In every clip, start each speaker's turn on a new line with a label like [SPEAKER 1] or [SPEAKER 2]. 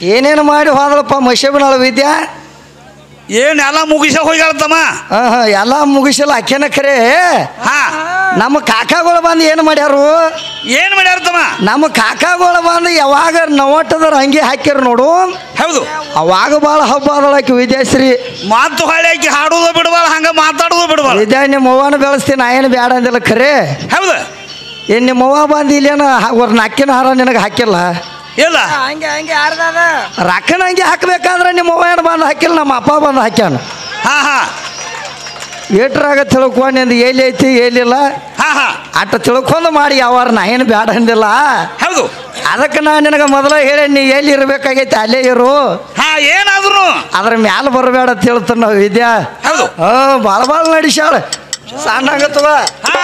[SPEAKER 1] ಏನೇನು ಮಾಡಿ ಹೋದಳಪ್ಪ ಮಶೇಬನಾಳ ವಿದ್ಯಾ
[SPEAKER 2] ಏನ್ ಎಲ್ಲ ಮುಗಿಸ ಹೋಗ್ಯಾಳತ್ತಮ್ಮ
[SPEAKER 1] ಎಲ್ಲ ಮುಗಿಸಿಲ್ಲ ಅಕ್ಕೇನ ಖರೆ
[SPEAKER 2] ಹಾ
[SPEAKER 1] ನಮ್ಮ ಕಾಕಾಗಳು ಬಂದು ಏನು ಮಾಡ್ಯಾರು
[SPEAKER 2] ಏನ್ ಮಾಡ್ಯಾರತ್ತಮ್ಮ
[SPEAKER 1] ನಮ್ಮ ಕಾಕಾಗಳು ಬಂದು ಯಾವಾಗ ನವಟ್ಟದರ ಹಂಗೆ ಹಾಕ್ಯಾರ ನೋಡು
[SPEAKER 2] ಹೌದು
[SPEAKER 1] ಅವಾಗ ಭಾಳ ಹಬ್ಬ ಅದಳಾಕಿ ವಿದ್ಯಾಶ್ರೀ
[SPEAKER 2] ಮಾತು ಹೊಳೆ ಹಾಕಿ ಹಾಡೋದು ಬಿಡಬಾರ ಹಂಗ ಮಾತಾಡೋದು ಬಿಡಬಾರ
[SPEAKER 1] ವಿದ್ಯಾ ನಿಮ್ಮ ಅವ್ವನ ಬೆಳೆಸ್ತೀನಿ ನಾ ಏನು ಬೇಡ ಅಂದಿಲ್ಲ ಖರೆ
[SPEAKER 2] ಹೌದು
[SPEAKER 1] ಏನು ನಿಮ್ಮ ಅವ್ವ ಬಂದು ಇಲ್ಲೇನ ಒಂದು ಅಕ್ಕಿನ ಹಾರ ನಿನಗೆ ಹಾಕಿಲ್ಲ
[SPEAKER 2] ಇಲ್ಲ
[SPEAKER 1] ರಕ್ಕನ ಹಂಗೆ ಹಾಕ್ಬೇಕಾದ್ರೆ ನಿಮ್ಮ ಅವ್ವ ಏನು ಬಂದು ಹಾಕಿಲ್ಲ ನಮ್ಮ ಅಪ್ಪ ಬಂದು ಹಾಕ್ಯಾನ
[SPEAKER 2] ಹಾ ಹಾ
[SPEAKER 1] ಏಟ್ರಾಗ ತಿಳ್ಕೊಂಡು ಎಲ್ಲಿ ಐತಿ ಎಲ್ಲಿಲ್ಲ
[SPEAKER 2] ಹಾ ಹಾ
[SPEAKER 1] ಅಟ್ಟ ತಿಳ್ಕೊಂಡು ಮಾಡಿ ಯಾವಾರ ನಾ ಏನು ಬೇಡ ಅಂದಿಲ್ಲ
[SPEAKER 2] ಹೌದು
[SPEAKER 1] ಅದಕ್ಕೆ ನಾ ನಿನಗೆ ಮೊದಲ ಹೇಳಿ ನೀ ಎಲ್ಲಿ ಇರ್ಬೇಕಾಗೈತಿ ಅಲ್ಲೇ ಇರು
[SPEAKER 2] ಹಾ ಏನಾದ್ರು
[SPEAKER 1] ಅದ್ರ ಮ್ಯಾಲ ಬರಬೇಡ ಅಂತ ಹೇಳ್ತಾನ ನಾವು ವಿದ್ಯಾ
[SPEAKER 2] ಹೌದು
[SPEAKER 1] ಭಾಳ ಭಾಳ ನಡಿಸ್ಯಾಳ ಸಣ್ಣ ಆಗತ್ತವ
[SPEAKER 2] ಹಾ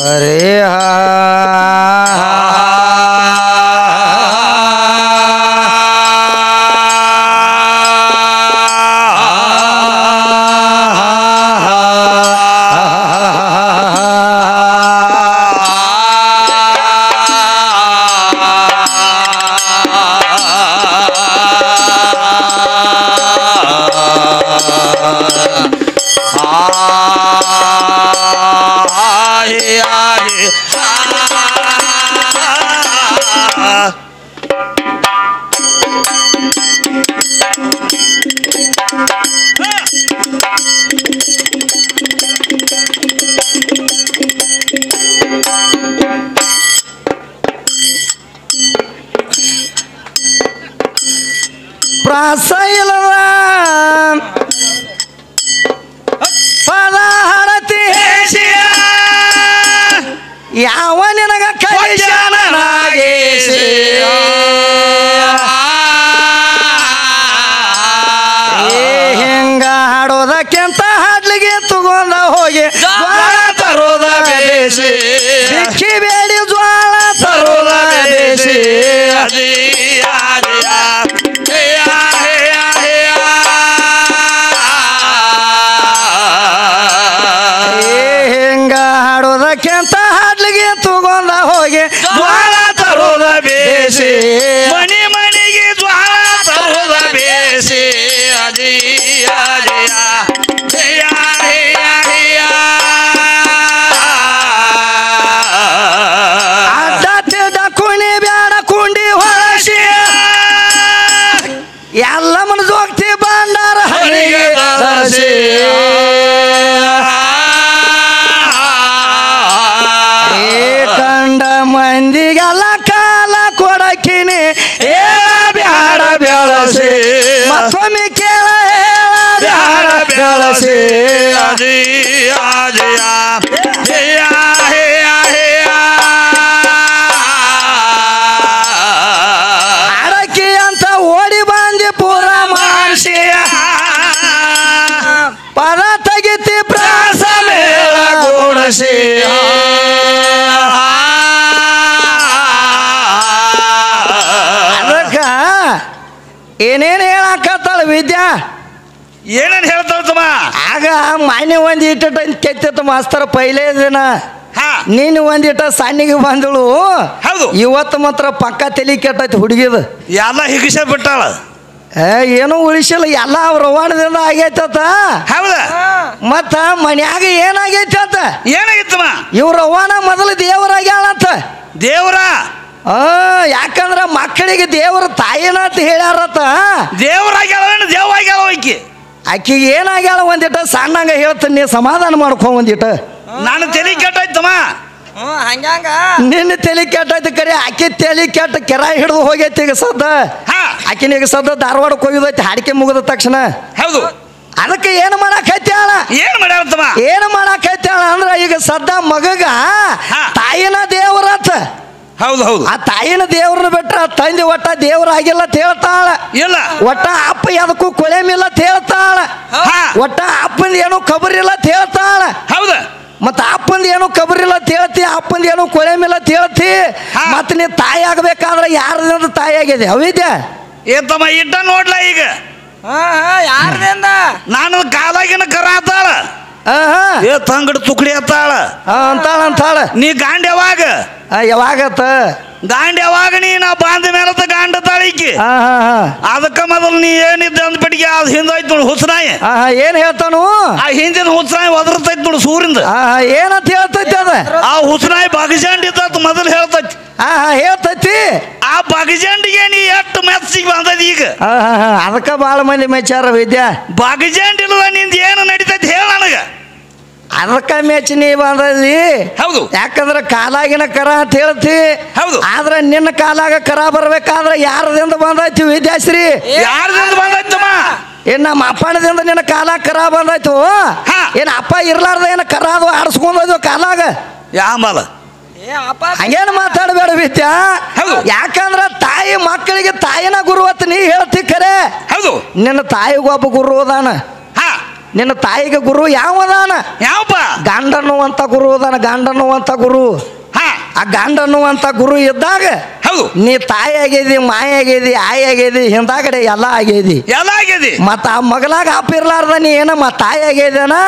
[SPEAKER 1] ಅರೆ ಪ್ರಾಸ ಇಲ್ಲದ ಪದ ಹಡತಿ ಯಾವ ನಿನಗ ಕಲಿಸ್ಯಾನ ನಾಗೇಶಿ ಹಿಂಗ ಹಾಡೋದಕ್ಕಿಂತ ಹಾಡ್ಲಿಗೆ ತಗೊಂಡ ಹೋಗಿ ಜ್ವಾಳ ತರೋದ ಬೇಸಿ ಬಿಕ್ಕಿ ಬೇಡಿ ಜ್ವಾಳ ತರೋದ ಬೇಸಿ ಹಿಂಗ ಹಾಡೋದಕ್ಕಿಂತ ಹಾಡ್ಲಿಗೆ ತಗೊಂಡ ಹೋಗಿ ಜ್ವಾಳ ತರೋದ ಬೇಸಿ
[SPEAKER 2] ಮನಿ ಮನಿಗೆ ಜ್ವಾಳ ತರೋದ ಬೇಸಿ ಅದಿಯ
[SPEAKER 1] ಅಡ್ಡ ಕುಣಿ ಬ್ಯಾಡ ಕುಂಡಿ ಹೊಳಸಿ ಎಲ್ಲ ಮನಸ್ಸು ಹೋಗ್ತಿ ಬಂಡಾರ ಹಣಿಗೆ ತರಸಿ ಕಂಡ ಮಂದಿಗೆಲ್ಲ ಕಾಲ ಕೊಡಕಿನಿ ಬ್ಯಾಡ ಬೆಳಸಿ ಮತ್ತೊಮ್ಮೆ ಕೇಳ ಬ್ಯಾಡ ಬೆಳಸಿ ಅಡಕಿ ಅಂತ ಓಡಿ ಬಂದಿ ಪೂರ ಮಾಡಿಸಿ ಪದ ತೆಗಿತಿ ಪ್ರಾಸ ಮೇಳ ಗುಣಸಿ ಅದಕ್ಕ ಏನೇನು ಹೇಳಕತ್ತಾಳ ವಿದ್ಯಾ
[SPEAKER 2] ಏನೇನ್ ಹೇಳ್ತಾವತ್ತಮ್ಮ
[SPEAKER 1] ಆಗ ಮಾನ್ಯ ಒಂದು ಇಟ್ಟ ಕೆತ್ತಿತ್ತು ಮಾಸ್ತರ ಪೈಲೇ ದಿನ ನೀನು ಒಂದಿಟ ಸಣ್ಣಿಗೆ ಬಂದಳು
[SPEAKER 2] ಹೌದು
[SPEAKER 1] ಇವತ್ತು ಮಾತ್ರ ಪಕ್ಕ ತಲೆ ಕೆಟ್ಟೈತಿ ಹುಡುಗಿದು
[SPEAKER 2] ಎಲ್ಲ ಹಿಗಿಸ ಬಿಟ್ಟಾಳ
[SPEAKER 1] ಏನೂ ಉಳಿಸಿಲ್ಲ ಎಲ್ಲ ಅವ್ರ ರವಾಣದಿಂದ ಆಗೈತತ
[SPEAKER 2] ಹೌದ
[SPEAKER 1] ಮತ್ತ ಮನ್ಯಾಗ ಏನಾಗೈತತ
[SPEAKER 2] ಏನಾಗಿತ್ತಮ್ಮ
[SPEAKER 1] ಇವ್ರ ರವಾಣ ಮೊದಲು ದೇವರಾಗ್ಯಾಳಂತ
[SPEAKER 2] ದೇವ್ರ
[SPEAKER 1] ಯಾಕಂದ್ರ ಮಕ್ಕಳಿಗೆ ದೇವ್ರ ತಾಯಿನ ಅಂತ ಹೇಳ್ಯಾರತ
[SPEAKER 2] ದೇವ್ರಾಗ್ಯಾಳ ದೇವಾಗ್ಯಾಳ ಆಕಿ
[SPEAKER 1] ಆಕಿಗೆ ಏನಾಗ್ಯಾಳ ಒಂದಿಟ ಸಣ್ಣಂಗ ಹೇಳ್ತೀನಿ ನೀ ಸಮಾಧಾನ ಮಾಡ್ಕೊ ಒಂದಿಟ
[SPEAKER 2] ನಾನು ತಲೆ ಕೆಟ್ಟಾಯ್ತಮ್ಮ
[SPEAKER 3] ಹಂಗ
[SPEAKER 1] ನಿನ್ನ ತಲೆ ಕೆಟ್ಟೈತಿ ಕರೆ ಆಕಿ ತಲೆ ಕೆಟ್ಟ ಕೆರ ಹಿಡಿದು ಹೋಗೈತಿ ಈಗ ಸದ್ದ ಆಕಿನ ಈಗ ಸದ್ದ ಧಾರವಾಡಕ್ಕೆ ಹೋಗಿದೈತಿ ಹಾಡಿಕೆ ಮುಗಿದ ತಕ್ಷಣ
[SPEAKER 2] ಹೌದು
[SPEAKER 1] ಅದಕ್ಕೆ ಏನು ಮಾಡಾಕೈತ್ಯಾಳ
[SPEAKER 2] ಏನು
[SPEAKER 1] ಮಾಡಾಕೈತ್ಯಾಳ ಅಂದ್ರ ಈಗ ಸದ್ದ ಮಗಗ ತಾಯಿನ ದೇವರತ್ತ
[SPEAKER 2] ಹೌದು ಹೌದು
[SPEAKER 1] ಆ ತಾಯಿನ ದೇವ್ರನ್ನ ಬಿಟ್ರ ತಂದೆ ಒಟ್ಟ ದೇವ್ರಾಗಿಲ್ಲ ಅಂತ ಹೇಳ್ತಾಳ.
[SPEAKER 2] ಇಲ್ಲ
[SPEAKER 1] ಒಟ್ಟ ಅಪ್ಪ ಅದಕ್ಕೂ ಕೊಳೆಮಿಲ್ಲ ಅಂತ ಹೇಳ್ತಾಳ. ಒಟ್ಟ ಅಪ್ಪಂದ ಏನೋ ಖಬರಿಲ್ಲ ಅಂತ ಹೇಳ್ತಾಳ.
[SPEAKER 2] ಹೌದ
[SPEAKER 1] ಮತ್ತ ಅಪ್ಪಂದ ಏನೋ ಖಬರಿಲ್ಲ ಅಂತ ಹೇಳ್ತಿ, ಅಪ್ಪಂದ ಏನೋ ಕೊಳೆಮಿಲ್ಲ ಅಂತ ಹೇಳ್ತಿ. ಮತ್ತ ನೀ ತಾಯಿ ಆಗ್ಬೇಕಾದ್ರೆ ಯಾರದಿಂದ ತಾಯಿ ಆಗಿದೆ ಅವಿದ್ಯಾ
[SPEAKER 2] ಏತಮ್ಮ ಇಟ್ಟ ನೋಡ್ಲ ಈಗ
[SPEAKER 3] ಯಾರದಿಂದ
[SPEAKER 2] ನಾನು ಕಾಲಾಗಿನ ಕರ ಆತಾಳ ಏ ತಂಗಡ ತುಕಡಿ ಅತ್ತಾಳ
[SPEAKER 1] ಅಂತಾಳ.
[SPEAKER 2] ನೀ ಗಾಂಡ್ ಯಾವಾಗ
[SPEAKER 1] ಯಾವಾಗತ್ತ
[SPEAKER 2] ಗಾಂಡ್ ಯಾವಾಗ ನೀ ನಾ ಬಾಂಧ ಮೇಲತ್ತ ಗಾಂಡ ತಾಳಿಕಿ ಅದಕ್ಕ ಮೊದಲು ನೀ ಏನಿದ್ದೆ ಅಂದ್ಬಿಟ್ಟಿಗೆ ಅದು ಹಿಂದಾಯ್ತು ನೋಡು ಹುಸ್ನಾಯಿ.
[SPEAKER 1] ಏನ್ ಹೇಳ್ತಾನು
[SPEAKER 2] ಆ ಹಿಂದಿನ ಹುಸ್ನಾಯಿ ಒದರ್ತೈತಿ ನೋಡು ಸೂರಿಂದ.
[SPEAKER 1] ಏನಂತ ಹೇಳ್ತೈತಿ ಅದ
[SPEAKER 2] ಆ ಹುಸ್ನಾಯಿ ಬಗಜಂಡಿದ್ದ ಮೊದಲು ಹೇಳ್ತೈತಿ.
[SPEAKER 1] ಹೇಳ್ತೈತಿ
[SPEAKER 2] ಆ ಬಗಜಂಡಿಗೆ ನೀ ಎಷ್ಟು ಮೆಚ್ಚಿಗೆ ಬಂದದ ಈಗ.
[SPEAKER 1] ಅದಕ್ಕ ಬಾಳ ಮಂದಿ ಮೆಚ್ಚಾರ ವಿದ್ಯಾ.
[SPEAKER 2] ಬಗಜಂಡಿಲ್ಲ ನಿಂದ ಏನು ನಡೀತೈತಿ ಹೇಳ ನನಗ.
[SPEAKER 1] ಅದಕ್ಕ ಮೆಚ್ಚಿ ಬಂದದಿ.
[SPEAKER 2] ಹೌದು
[SPEAKER 1] ಯಾಕಂದ್ರ ಕಾಲಾಗಿನ ಕರ ಅಂತ ಹೇಳ್ತಿ.
[SPEAKER 2] ಹೌದು
[SPEAKER 1] ಆದ್ರ ನಿನ್ನ ಕಾಲಾಗ ಕರ ಬರ್ಬೇಕಾದ್ರ ಯಾರದಿಂದ ಬಂದೈತಿ ವಿದ್ಯಾಶ್ರೀ?
[SPEAKER 2] ಯಾರದಿಂದ ಬಂದೈತಮ್ಮ?
[SPEAKER 1] ಏನ್ ನಮ್ಮ ಅಪ್ಪಣದಿಂದ ನಿನ್ನ ಕಾಲಾಗ ಕರ ಬಂದಾಯ್ತು. ಏನ್ ಅಪ್ಪ ಇರ್ಲಾರ್ದ ಏನ ಕರ ಅದು ಆಡ್ಸ್ಕೊಂಡ್ ಕಾಲಾಗ
[SPEAKER 2] ಯಾಂಬಲ
[SPEAKER 1] ಹಂಗೇನು ಮಾತಾಡಬೇಡ ವಿದ್ಯಾ. ಯಾಕಂದ್ರ ತಾಯಿ ಮಕ್ಕಳಿಗೆ ತಾಯಿನ ಗುರು ಅಂತ ನೀ ಹೇಳ್ತಿ ಖರೆ.
[SPEAKER 2] ಹೌದು
[SPEAKER 1] ನಿನ್ನ ತಾಯಿಗೊಬ್ಬ ಗುರು ಅದಾನ. ನಿನ್ನ ತಾಯಿಗೆ ಗುರು ಯಾವದಾನ?
[SPEAKER 2] ಯಾವಪ್ಪ?
[SPEAKER 1] ಗಂಡ ಅನ್ನುವಂತ ಗುರು ಅದಾನ. ಗಂಡ ಅನ್ನುವಂತ ಗುರು. ಆ ಗಂಡ ಅನ್ನುವಂತ ಗುರು ಇದ್ದಾಗ ನೀ ತಾಯಿ ಆಗಿದಿ, ಮಾಯಿ ಆಗಿದಿ, ಆಯಿ ಆಗಿದಿ, ಹಿಂದಾಗಡೆ ಎಲ್ಲ ಆಗಿದಿ. ಮತ್ತ ಆ ಮಗಲಾಗ ಅಪ್ಪ ಇರ್ಲಾರ್ದ ನೀ ಏನಮ್ಮ ತಾಯಿ ಆಗಿದೇನ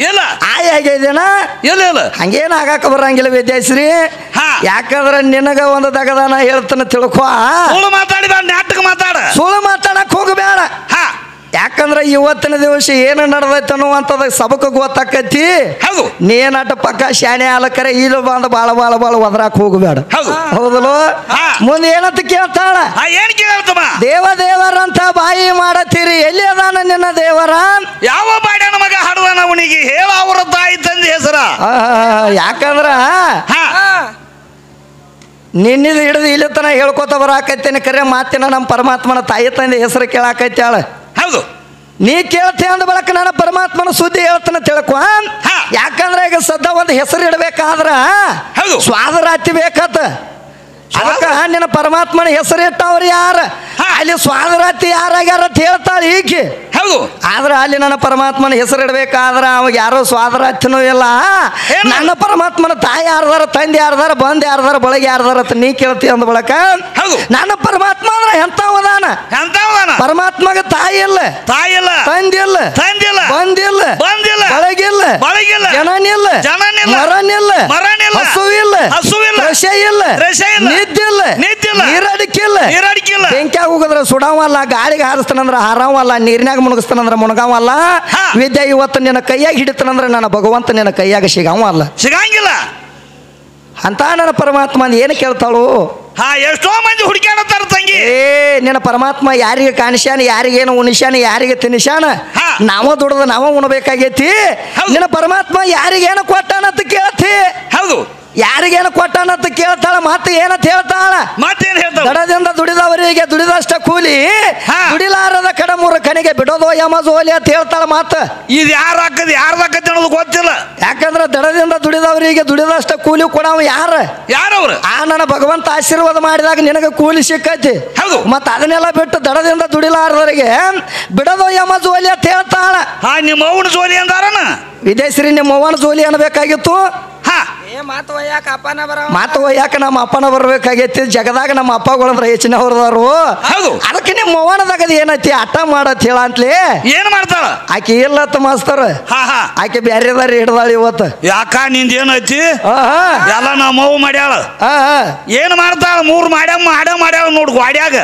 [SPEAKER 2] ಇಲ್ಲ
[SPEAKER 1] ಆಯಿ ಆಗಿದೇನ?
[SPEAKER 2] ಇಲ್ಲ
[SPEAKER 1] ಹಂಗೇನ ಆಗಾಕ ಬರಂಗಿಲ್ಲ ವಿದ್ಯಾಶ್ರೀ. ಯಾಕಂದ್ರ ನಿನಗ ಒಂದು ದಗದಾನ ಹೇಳ್ತಾನ ತಿಳ್ಕೊ. ಸುಳ್ಳು ಮಾತಾಡಕ್ ಹೋಗಬೇಡ. ಯಾಕಂದ್ರ ಇವತ್ತಿನ ದಿವಸ ಏನು ನಡೆದೈತೆ ಅನ್ನುವಂಥದ್ದು ಸಬಕ ಗೊತ್ತಾಕೈತಿ. ನೀನಾಟ ಪಕ್ಕ ಶಾಣೆ ಆಲಕರೆ ಇಲ್ಲಿ ಬಂದ ಬಾಳ ಬಾಳ ಬಾಳ ಒದರಾಕ್ ಹೋಗಬೇಡ. ಹೌದಲ್ಲೋ? ಮುಂದೆ ಏನಂತ ಕೇಳ್ತಾಳ? ದೇವರಂತ ಬಾಯಿ ಮಾಡತ್ತೀರಿ, ಎಲ್ಲಿ ಅದಾನ ನಿನ್ನ ದೇವರ?
[SPEAKER 2] ಯಾವ ಬಾಡ್ಯಾನ ಮಗ ಹಾಡುವಾನ ಅವನಿಗೆ ಹೇಳ ಅವರ ತಾಯಿ ತಂದೆ ಹೆಸರ.
[SPEAKER 1] ಯಾಕಂದ್ರ ನಿನ್ನಿದು ಹಿಡಿದು ಇಲ್ಲಿ ತನ ಹೇಳ್ಕೊತ ಬರಾಕೈತೇನೆ ಕರೆ ಮಾತಿನ ನಮ್ಮ ಪರಮಾತ್ಮನ ತಾಯಿ ತಂದೆ ಹೆಸರು ಕೇಳಾಕೈತಾಳ.
[SPEAKER 2] ಹೌದು
[SPEAKER 1] ನೀ ಕೇಳ್ತಿ ಅಂದ ಬಳಕ ನನ್ನ ಪರಮಾತ್ಮನ ಸುದ್ದಿ ಹೇಳ್ತಾನ ತಿಳ್ಕೊ. ಯಾಕಂದ್ರೆ ಈಗ ಸದ್ದ ಒಂದು ಹೆಸರು ಇಡಬೇಕಾದ್ರ ಸ್ವಾದರಾತಿ ಬೇಕತ್ತ. ಅದಕ್ಕ ನಿನ್ನ ಪರಮಾತ್ಮನ ಹೆಸರು ಇಟ್ಟವ್ರು ಯಾರ ಅಲ್ಲಿ ಸ್ವಾದರಾತಿ ಯಾರಾಗ್ಯಾರ ಅಂತ ಹೇಳ್ತಾಳೆ ಈಕೆ. ಆದ್ರ ಅಲ್ಲಿ ನನ್ನ ಪರಮಾತ್ಮನ ಹೆಸರು ಇಡಬೇಕಾದ್ರ ಅವಾಗ ಯಾರೋ ಸ್ವಾದರಾತಿನೂ ಇಲ್ಲ. ನನ್ನ ಪರಮಾತ್ಮನ ತಾಯಿ ಯಾರ್ದಾರ, ತಂದೆ ಯಾರ್ದಾರ, ಬಂದ್ ಯಾರ್ದಾರ, ಬಳಗ ಯಾರ್ದಾರ ಅಂತ ನೀ ಕೇಳ್ತಿ ಅಂದ ಬಳಕ ನನ್ನ ಪರಮಾತ್ಮ ಅಂದ್ರ ಎಂತವದಾನ? ಪರಮಾತ್ಮಗ ತಾಯಿ ಇಲ್ಲ, ತಂದಿಲ್ಲ, ಬಂದಿಲ್ಲ, ಬಳಗಿಲ್ಲ, ಜನನಿಲ್ಲ, ಮರನಿಲ್ಲ, ಹಸುವಿಲ್ಲ, ರಶೆ ಇಲ್ಲ, ನಿದ್ದಿಲ್ಲ, ನೀರಡಿಕಿಲ್ಲ. ಬೆಂಕ್ಯಾಗ ಹೋಗದ್ರ ಸುಡಾವಲ್ಲ, ಗಾಳಿಗೆ ಹಾರಿಸ್ತಾನಂದ್ರ ಹಾರಾವಲ್ಲ, ನೀರಿನಾಗ ಮುಣಗಿಸ್ತಾನಂದ್ರ ಮುಣಗಾವಲ್ಲ. ವಿದ್ಯೆ ಇವತ್ತು ನಿನ್ನ ಕೈಯಾಗ ಹಿಡಿತಾನಂದ್ರ ನನ್ನ ಭಗವಂತ ನಿನ್ನ ಕೈಯಾಗ ಸಿಗಂಗಿಲ್ಲ ಅಂತ ನನ್ನ ಪರಮಾತ್ಮ ಏನು ಕೇಳ್ತಾಳು?
[SPEAKER 2] ಎಷ್ಟೋ ಮಂದಿ ಹುಡುಕ್ಯಾಡತಾರ ತಂಗಿ.
[SPEAKER 1] ನಿನ್ನ ಪರಮಾತ್ಮ ಯಾರಿಗೆ ಕಾಣಿಸ್ಯಾನ, ಯಾರಿಗೇನು ಉಣಿಸ್ಯಾನ, ಯಾರಿಗೆ ತಿನ್ನಿಸ್ಯಾನ? ನಾವ ದುಡ್ದ ನಾವ ಉಣಬೇಕಾಗೈತಿ. ನಿನ್ನ ಪರಮಾತ್ಮ ಯಾರಿಗೇನು ಕೊಟ್ಟಾನಂತ ಕೇಳ್ತಿ. ಯಾರಿಗೇನು ಕೊಟ್ಟಾನಂತ ಕೇಳ್ತಾಳ. ಮತ್ತೆ ಏನಂತ ಹೇಳ್ತಾಳ? ದಡದಿಂದ ದುಡಿದವರಿಗೆ ದುಡಿದಷ್ಟ ಕೂಲಿ, ದುಡಿಲಾರದ ಕಡ ಮೂರು ಕಣಿಗೆ ಬಿಡೋದು ಯಮಜೋಲಿ ಅಂತ ಹೇಳ್ತಾಳ. ಮಾತ
[SPEAKER 2] ಇದು ಯಾರಾಕತಿ ಅನ್ನೋದು ಗೊತ್ತಿಲ್ಲ.
[SPEAKER 1] ಯಾಕಂದ್ರ ದಡದಿಂದ ದುಡಿದವರಿಗೆ ದುಡಿದಷ್ಟ ಕೂಲಿ ಕೊಡವ ಯಾರವ್ರು? ಆ ನನ್ನ ಭಗವಂತ ಆಶೀರ್ವಾದ ಮಾಡಿದಾಗ ನಿನಗೆ ಕೂಲಿ ಸಿಕ್ಕೈತಿ. ಮತ್ತ ಅದನ್ನೆಲ್ಲ ಬಿಟ್ಟು ದಡದಿಂದ ದುಡಿಲಾರದವರಿಗೆ ಬಿಡೋದು ಯಮಜೋಲಿ ಅಂತ ಹೇಳ್ತಾಳ.
[SPEAKER 2] ನಿಮ್ಮ ಅವ್ವನ ಜೋಲಿ ಅಂದಾರನ
[SPEAKER 1] ವಿದೇಶ್ರೀ ನಿಮ್ಮ ಅವ್ವನ ಜೋಲಿ ಅನ್ಬೇಕಾಗಿತ್ತು. ಮಾತು ಒಯ್ಯಾಕ ನಮ್ಮ ಅಪ್ಪನ ಬರ್ಬೇಕಾಗೈತಿ. ಜಗದಾಗ ನಮ್ಮ ಅಪ್ಪಗಳಂದ್ರ ಹೆಚ್ಚಿನ ಹೊರದವರು. ಅದಕ್ಕೆ ನಿಮ್ಮ ಅವ್ವನದಾಗದ ಏನೈತಿ ಅಟ್ಟ ಮಾಡತ್ ಹೇಳ ಅಂತಲೇ
[SPEAKER 2] ಏನ್ ಮಾಡ್ತಾಳ
[SPEAKER 1] ಆಕೆ ಇಲ್ಲತ್ತ ಮಾಸ್ತರ್. ಆಕೆ ಬ್ಯಾರೆದಾರ ಹಿಡ್ದಾಳ ಇವತ್ತು.
[SPEAKER 2] ಯಾಕ ನಿಂದ ಏನೈತಿ? ಎಲ್ಲ ನಮ್ಮ ಅವ್ವ ಮಾಡ್ಯಾಳ. ಏನ್ ಮಾಡ್ತಾಳ? 3 ಮಾಡ್ಯಾಳ ನೋಡ್ ಗಾಡ್ಯಾಗ.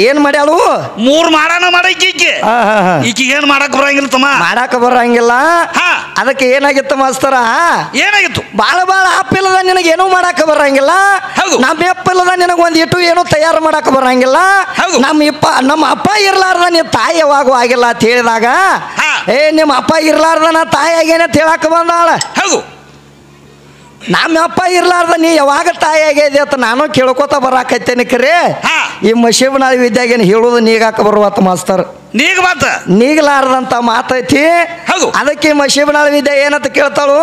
[SPEAKER 1] ಏನ್ ಮಾಡ್ಯಾಳು?
[SPEAKER 2] 3 ಮಾಡಾನ ಮಾಡಕ್ಕೆ ಈಕಿಗೆ ಏನ್ ಮಾಡಕ್ ಬರಂಗಿಲ್ಲ ತಮ್ಮ,
[SPEAKER 1] ಮಾಡಾಕ ಬರಂಗಿಲ್ಲ. ಅದಕ್ಕೆ ಏನಾಗಿತ್ತು ಮಾಸ್ತರ?
[SPEAKER 2] ಏನಾಗಿತ್ತು?
[SPEAKER 1] ಬಾಳ ಅಪ್ಪಿಲ್ಲದ ನಿನಗೆ ಏನೂ ಮಾಡಾಕ ಬರಂಗಿಲ್ಲ. ನಮ್ಮ ಅಪ್ಪಿಲ್ಲದ ನಿನಗ ಒಂದ್ ಇಟ್ಟು ಏನೂ ತಯಾರು ಮಾಡಾಕ ಬರಂಗಿಲ್ಲ. ನಮ್ಮ ಅಪ್ಪ ಇರ್ಲಾರ್ದ ನೀ ತಾಯಿ ಯಾವಾಗೂ ಆಗಿಲ್ಲ ಅಂತ ಹೇಳಿದಾಗ ನಿಮ್ಮ ಅಪ್ಪ ಇರ್ಲಾರ್ದ ನಾ ತಾಯಿ ಆಗೇನೆ ಅಂತ ಹೇಳಾಕ ಬಂದಾಳ. ನಮ್ಮ ಅಪ್ಪ ಇರ್ಲಾರ್ದ ನೀ ಯಾವಾಗ ತಾಯಿ ಆಗ್ಯದೆ ಅಂತ ನಾನು ಕೇಳ್ಕೊತ ಬರಾಕತ್ತೇನೆ. ಕರೆ ಈ ಮಶೀಬನಾಳಿ ವಿದ್ಯಾಗೇನು ಹೇಳೋದು ನೀಗಾಕ ಬರುವತ್ತ ಮಾಸ್ತರ್.
[SPEAKER 2] ನೀಗ ಮಾತ
[SPEAKER 1] ನೀಗಲಾರದಂತ ಮಾತೈತಿ.
[SPEAKER 2] ಹೌದು.
[SPEAKER 1] ಅದಕ್ಕೆ ಮಶೀಬನಾಳ ವಿದ್ಯೆ ಏನಂತ ಕೇಳ್ತಾಳು?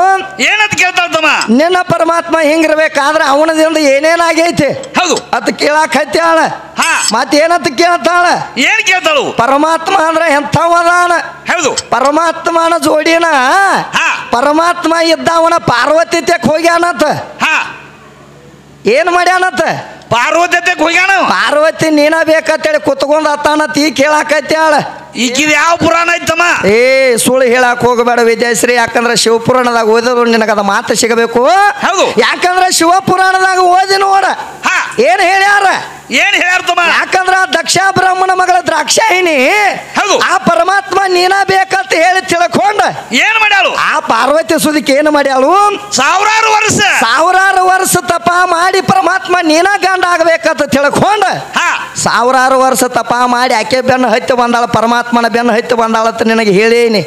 [SPEAKER 2] ಏನಂತ ಕೇಳ್ತಾಳ್ತಮ್ಮ?
[SPEAKER 1] ನಿನ್ನ ಪರಮಾತ್ಮ ಹಿಂಗಿರ್ಬೇಕಾದ್ರೆ ಅವನದಿಂದ ಏನೇನಾಗೈತಿ
[SPEAKER 2] ಹೌದು
[SPEAKER 1] ಅತ್ ಕೇಳಾಕ ಹತ್ಯಾಳ. ಮತ್ತೇನಂತ ಕೇಳ್ತಾಳ?
[SPEAKER 2] ಏನ್ ಕೇಳ್ತಾಳು?
[SPEAKER 1] ಪರಮಾತ್ಮ ಅಂದ್ರೆ ಎಂಥವದಾನ?
[SPEAKER 2] ಹೌದು.
[SPEAKER 1] ಪರಮಾತ್ಮನ ಜೋಡಿನ ಪರಮಾತ್ಮ ಇದ್ದವನ ಪಾರ್ವತಿ ತೆಕ್ ಹೋಗ್ಯಾನತ್. ಏನ್ ಮಾಡ್ಯಾನತ್?
[SPEAKER 2] ಪಾರ್ವತಿ ಹೋಗ್ಯಾನ.
[SPEAKER 1] ಪಾರ್ವತಿ ನೀನ ಬೇಕಂತೇಳಿ ಕುತ್ಕೊಂಡ್ ಅತ್ತಾನತ್. ಈ ಕೇಳಾಕತ್ಯಾಳ.
[SPEAKER 2] ಈಗಿದ ಯಾವ ಪುರಾಣ ಐತಮ್ಮ?
[SPEAKER 1] ಸುಳ್ಳು ಹೇಳಕ್ ಹೋಗಬೇಡ ವಿದ್ಯಾಶ್ರೀ. ಯಾಕಂದ್ರೆ ಶಿವಪುರಾಣದಾಗ ಓದಿದ್ರು ನಿನಗದ ಮಾತು ಸಿಗಬೇಕು.
[SPEAKER 2] ಹೌದು.
[SPEAKER 1] ಯಾಕಂದ್ರೆ ಶಿವಪುರಾಣದಾಗ ಓದಿ ನೋಡ ಏನ್ ಹೇಳ್ಯಾರ.
[SPEAKER 2] ಏನ್ ಹೇಳ್ಯಾರ್ತಮ್ಮ?
[SPEAKER 1] ಯಾಕಂದ್ರ ದಕ್ಷ ಬ್ರಹ್ಮನ ಮಗಳ ದ್ರಾಕ್ಷಾಯಿನಿ ಆ ಪರಮಾತ್ಮ ನೀನ ಬೇಕಂತ ಹೇಳಿ ತಿಳ್ಕೊಂಡ
[SPEAKER 2] ಏನ್ ಮಾಡ್ಯಾಳು?
[SPEAKER 1] ಆ ಪಾರ್ವತಿ ಸುದಿಕ್ಕೆ ಏನ್ ಮಾಡ್ಯಾಳು? ಸಾವಿರಾರು ವರ್ಷ ತಪ ಮಾಡಿ ಪರಮಾತ್ಮ ನೀನ ಗಂಡ ಆಗ್ಬೇಕಂತ ತಿಳ್ಕೊಂಡ ಸಾವಿರಾರು ವರ್ಷ ತಪ ಮಾಡಿ ಆಕೆ ಬೆನ್ನು ಹತ್ತಿ ಬಂದಾಳ. ಪರಮಾತ್ಮನ ಬೆನ್ನು ಹತ್ತಿ ಬಂದಾಳಂತ ನಿನಗೆ ಹೇಳೇನಿ.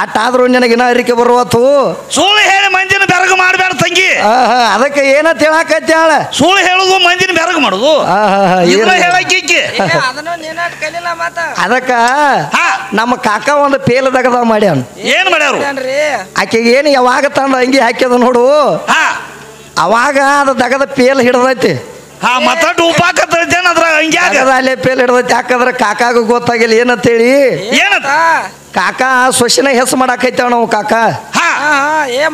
[SPEAKER 1] ಅಟ್ಟಾದ್ರೂ ನಿನಗಿನ ಅರಿಕೆ ಬರುವತ್ತು.
[SPEAKER 2] ಸುಳ್ಳು ಹೇಳಿ ಮಂದಿನ ಬೆರಗು ಮಾಡಬೇಡ ತಂಗಿ.
[SPEAKER 1] ಅದಕ್ಕೆ ಏನಂತ ಹೇಳಾಕತ್ಯಾಳ?
[SPEAKER 2] ಸುಳ್ಳು ಹೇಳುದು ಮಂದಿನ ಬೆರಗು ಮಾಡುದು ಹೇಳಕ್ಕೆ.
[SPEAKER 1] ಅದಕ್ಕ ನಮ್ಮ ಕಾಕ ಒಂದು ಪೇಲ್ ದಗದ ಮಾಡ್ಯಾನ.
[SPEAKER 2] ಏನ್ ಮಾಡ್ಯಾರು?
[SPEAKER 1] ಆಕೆಗೆ ಏನು ಯಾವಾಗ ತಂದ ಅಂಗಿ ಹಾಕ್ಯದ ನೋಡು, ಅವಾಗ ಅದು ದಗದ ಪೇಲ್ ಹಿಡ್ದೈತಿ. ಅಲ್ಲೇ ಪೇಲ್ ಹಿಡ್ದೈತಿ. ಯಾಕಂದ್ರೆ ಕಾಕಾಗ ಗೊತ್ತಾಗಿಲ್ಲ ಏನಂತೇಳಿ.
[SPEAKER 2] ಏನಂತ?
[SPEAKER 1] ಕಾಕ ಸೊಸಿನ ಹೆಸರು ಮಾಡಾಕೈತೇವ ನಾವು. ಕಾಕ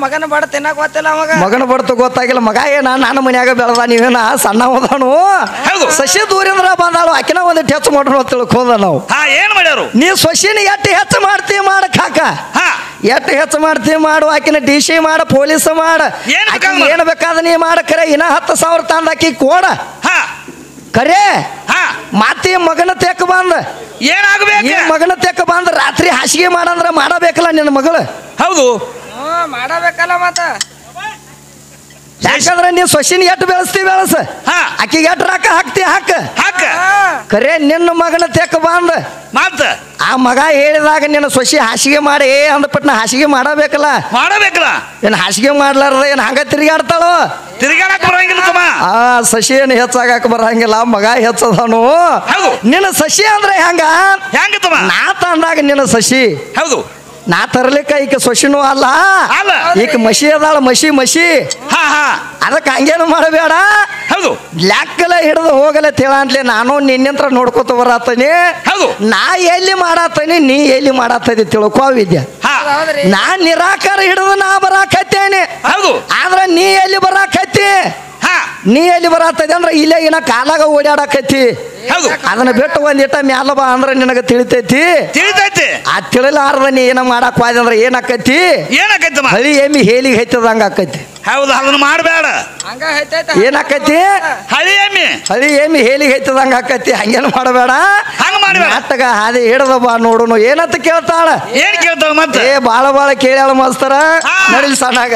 [SPEAKER 3] ಮಗನ ಬಡ ತಿನ್ನಕ್ ಗೊತ್ತಿಲ್ಲ.
[SPEAKER 1] ಮಗನ ಬಡ್ತು ಗೊತ್ತಾಗಿಲ್ಲ. ಮಗ ಏನ ನಾನು ಮನ್ಯಾಗ ಬೆಳೆದ, ನೀವೇನ ಸಣ್ಣ ಹೋದಾನು. ಸಸಿ ದೂರಿಂದ ಬಂದಾಳು. ಆಕಿನ ಒಂದಿಟ್ಟು ಹೆಚ್ಚು ಮಾಡ್ರು ತಿಳ್ಕೊಂಡ ನಾವು.
[SPEAKER 2] ಏನ್ ಮಾಡ್ಯಾರು?
[SPEAKER 1] ನೀ ಸೊಸಿನ ಎಟ್ಟು ಹೆಚ್ಚು ಮಾಡ್ತೀವಿ ಮಾಡ ಕಾಕ. ಎಟ್ಟು ಹೆಚ್ಚು ಮಾಡ್ತೀವಿ ಮಾಡು. ಆಕಿನ ಡಿ ಸಿ ಮಾಡ, ಪೊಲೀಸ್ ಮಾಡ, ಏನ್ ಬೇಕಾದ ನೀ ಮಾಡ. ಕರೆ ಇನ್ನ 10,000 ತಂದ ಆಕಿ ಕೋಡ ಕರೆ. ಮಾತಿ ಮಗನ ತೆಕ್ಕ ಬಂದ
[SPEAKER 2] ಏನಾಗಬೇಕು?
[SPEAKER 1] ಮಗನ ತೆಕ್ಕ ಬಂದ ರಾತ್ರಿ ಹಾಸಿಗೆ ಮಾಡಂದ್ರ ಮಾಡಬೇಕಲ್ಲ ನಿನ್ನ ಮಗಳು.
[SPEAKER 2] ಹೌದು
[SPEAKER 3] ಮಾಡಬೇಕಲ್ಲ. ಮತ್ತ
[SPEAKER 1] ಯಾಕಂದ್ರೆ ನೀ ಸೊಸಿನ ಎಟ್ಟು ಬೆಳೆಸ್ತೀವಿ ಬೆಳೆಸ, ಆಕಿಗೆ ಎಟ್ಟು ರಾಕ ಹಾಕ್ತಿ ಹಾಕ. ಕರೆ ನಿನ್ನ ಮಗನ ತೆಕ್ಕ ಬಂದ
[SPEAKER 2] ಮತ್ತ
[SPEAKER 1] ಆ ಮಗ ಹೇಳಿದಾಗ ನಿನ್ನ ಸೊಸಿ ಹಾಸಿಗೆ ಮಾಡಿ ಅಂದಪಟ್ನ ಹಾಸಿಗೆ ಮಾಡಬೇಕಲ್ಲ. ಏನ್ ಹಾಸಿಗೆ ಮಾಡ್ಲಾರ್ದ ಏನ್ ಹಂಗ ತಿರುಗಾಡ್ತಾಳೋ?
[SPEAKER 2] ತಿರುಗಾಡಕ್ ಬರಂಗಿಲ್ಲ.
[SPEAKER 1] ಆ ಸಸಿ ಏನ್ ಹೆಚ್ಚಾಗಕ್ ಬರಂಗಿಲ್ಲ. ಮಗ ಹೆಚ್ಚದಾನು. ನಿನ್ನ ಸಸಿ ಅಂದ್ರೆ ಹೆಂಗ ನಾ ತಂದಾಗ ನಿನ್ನ ಸಸಿ.
[SPEAKER 2] ಹೌದು.
[SPEAKER 1] ನಾ ತರ್ಲಿಕ್ಕ ಈಕ ಸೊಸಿನೂ ಅಲ್ಲ, ಈಕ ಮಸಿ ಅದಾಳ. ಮಸಿ ಅದಕ್ಕೆ ಹಂಗೇನು ಮಾಡಬೇಡ.
[SPEAKER 2] ಹೌದು.
[SPEAKER 1] ಲೆಕ್ಕಲೆ ಹಿಡಿದು ಹೋಗಲೆ ತೇಳಂತ್ಲೆ. ನಾನು ನಿನ್ನಂತ್ರ ನೋಡ್ಕೊತ ಬರತ್ತನಿ. ನಾ ಎಲ್ಲಿ ಮಾಡತ್ತನಿ, ನೀ ಎಲ್ಲಿ ಮಾಡತ್ತದಿ ತಿಳ್ಕೋ ವಿದ್ಯೆ. ನಾ ನಿರಾಕಾರ ಹಿಡಿದು ನಾ ಬರಾಕತ್ತೇನೆ. ಆದ್ರ ನೀ ಎಲ್ಲಿ ಬರಾಕತ್ತಿ? ನೀ ಎಲ್ಲಿ ಬರತ್ತದ ಅಂದ್ರೆ ಇಲ್ಲೇ ಇನ್ನ ಕಾಲಾಗ ಓಡಾಡಕತ್ತಿ. ಅದನ್ನ ಬಿಟ್ಟು ಒಂದಿಟ ಮ್ಯಾಲ ಬಾ ಅಂದ್ರೆ ನಿನಗ ತಿಳಿತೈತಿ. ಆ ತಿಳಿಲಾರ್ದ ನೀ ಏನ ಮಾಡಕ್ ಹೋದ ಅಂದ್ರೆ ಏನಾಕತಿ? ಹಳಿ ಎಮ್ಮಿ ಹೇಲಿಗೆ ಹೈತದಂಗ ಆಕೈತಿ.
[SPEAKER 2] ಹೌದು. ಅದನ್ನ ಮಾಡಬೇಡ.
[SPEAKER 1] ಏನಾಕತಿ? ಹಳಿ ಎಮ್ಮಿ ಹೇಲಿಗೆ ಹೈತದಂಗ ಆಕತಿ. ಹಂಗೇನು ಮಾಡಬೇಡ. ನಾಟಕ ಹಾದಿ ಹಿಡ್ದ ಬಾ ನೋಡುನು. ಏನಂತ ಕೇಳ್ತಾಳ?
[SPEAKER 2] ಏನ್ ಕೇಳ್ತಾಳ? ಮತ್ತೆ
[SPEAKER 1] ಬಾಳ ಕೇಳ್ಯಾಳ ಮಾಸ್ತರ. ನಡಿಲ್ ಸಣ್ಣಾಗ